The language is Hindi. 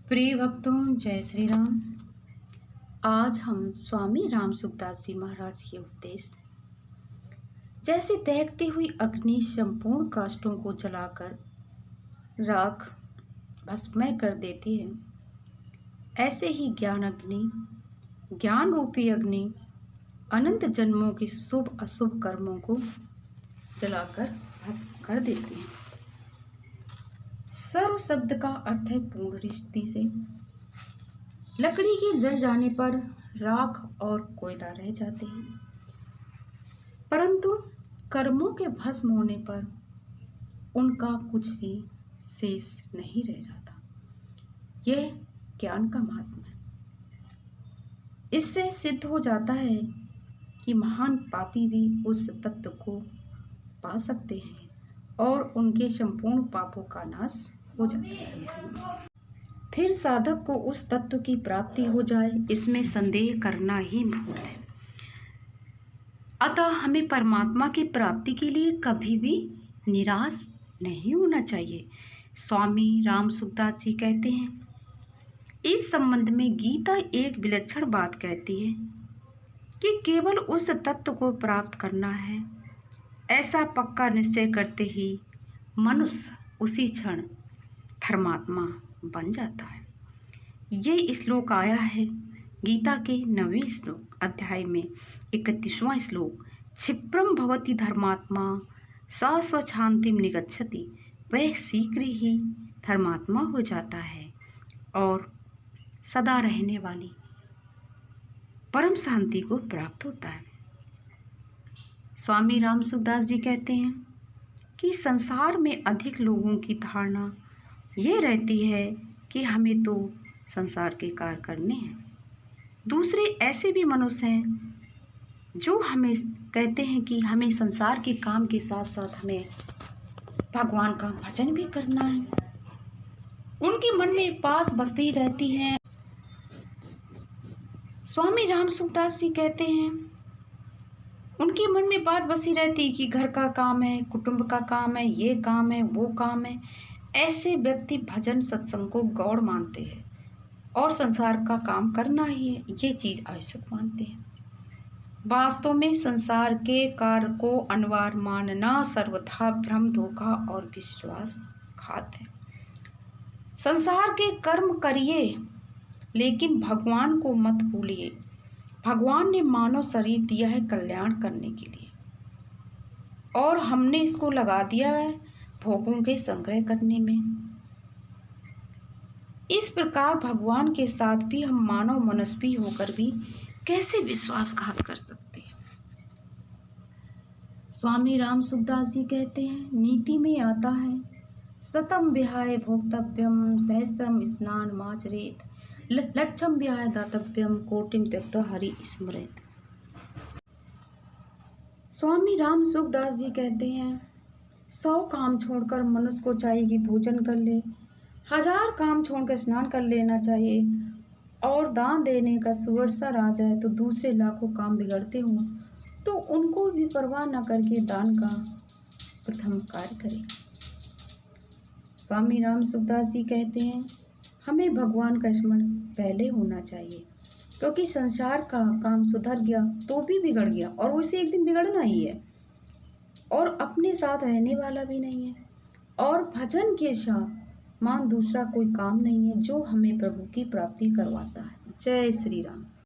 प्रिय भक्तों, जय श्री राम। आज हम स्वामी राम सुखदास जी महाराज के उपदेश जैसे दहकती हुई अग्नि संपूर्ण काष्ठों को जलाकर राख भस्मय कर देती है, ऐसे ही ज्ञान अग्नि, ज्ञान रूपी अग्नि अनंत जन्मों की शुभ अशुभ कर्मों को जलाकर भस्म कर देती है। सर्व शब्द का अर्थ है पूर्ण रिश्ती से। लकड़ी के जल जाने पर राख और कोयला रह जाते हैं, परंतु कर्मों के भस्म होने पर उनका कुछ भी शेष नहीं रह जाता। यह ज्ञान का महात्मा है। इससे सिद्ध हो जाता है कि महान पापी भी उस तत्व को पा सकते हैं और उनके संपूर्ण पापों का नाश हो जाता है। फिर साधक को उस तत्व की प्राप्ति हो जाए, इसमें संदेह करना ही भूल है। अतः हमें परमात्मा की प्राप्ति के लिए कभी भी निराश नहीं होना चाहिए। स्वामी राम सुखदास जी कहते हैं, इस संबंध में गीता एक विलक्षण बात कहती है कि केवल उस तत्व को प्राप्त करना है। ऐसा पक्का निश्चय करते ही मनुष्य उसी क्षण धर्मात्मा बन जाता है। ये श्लोक आया है गीता के 9वें श्लोक अध्याय में 31वां श्लोक। क्षिप्रम भवति धर्मात्मा स स्वशांतिम निगच्छति। वह शीघ्र ही धर्मात्मा हो जाता है और सदा रहने वाली परम शांति को प्राप्त होता है। स्वामी राम सुखदास जी कहते हैं कि संसार में अधिक लोगों की धारणा ये रहती है कि हमें तो संसार के कार्य करने हैं। दूसरे ऐसे भी मनुष्य हैं जो हमें कहते हैं कि हमें संसार के काम के साथ साथ हमें भगवान का भजन भी करना है। उनके मन में पास बसती रहती हैं। स्वामी राम सुखदास जी कहते हैं उनके मन में बात बसी रहती कि घर का काम है, कुटुंब का काम है, ये काम है, वो काम है। ऐसे व्यक्ति भजन सत्संग को गौड़ मानते हैं और संसार का काम करना ही है, ये चीज़ आवश्यक मानते हैं। वास्तव में संसार के कार्य को अनिवार्य मानना सर्वथा भ्रम, धोखा और विश्वासघात है। संसार के कर्म करिए लेकिन भगवान को मत भूलिए। भगवान ने मानव शरीर दिया है कल्याण करने के लिए और हमने इसको लगा दिया है भोगों के संग्रह करने में। इस प्रकार भगवान के साथ भी हम मानव मनस्वी होकर भी कैसे विश्वासघात कर सकते हैं। स्वामी राम सुखदास जी कहते हैं नीति में आता है शतम विहाय भोक्तव्यम सहस्त्रम स्नान माचरेत लक्षम विहाय दातव्यम कोटिम त्यक्त्वा हरि स्मरेत। स्वामी राम सुखदास जी कहते हैं 100 काम छोड़कर मनुष्य को चाहिए कि भोजन कर ले, 1000 काम छोड़कर स्नान कर लेना चाहिए और दान देने का सुवर्षर आ जाए तो दूसरे लाखों काम बिगड़ते हों तो उनको भी परवाह न करके दान का प्रथम कार्य करें। स्वामी राम सुखदास जी कहते हैं हमें भगवान का स्मरण पहले होना चाहिए, क्योंकि संसार का काम सुधर गया तो भी बिगड़ गया और उसे एक दिन बिगड़ना ही है और अपने साथ रहने वाला भी नहीं है। और भजन के साथ मान दूसरा कोई काम नहीं है जो हमें प्रभु की प्राप्ति करवाता है। जय श्री राम।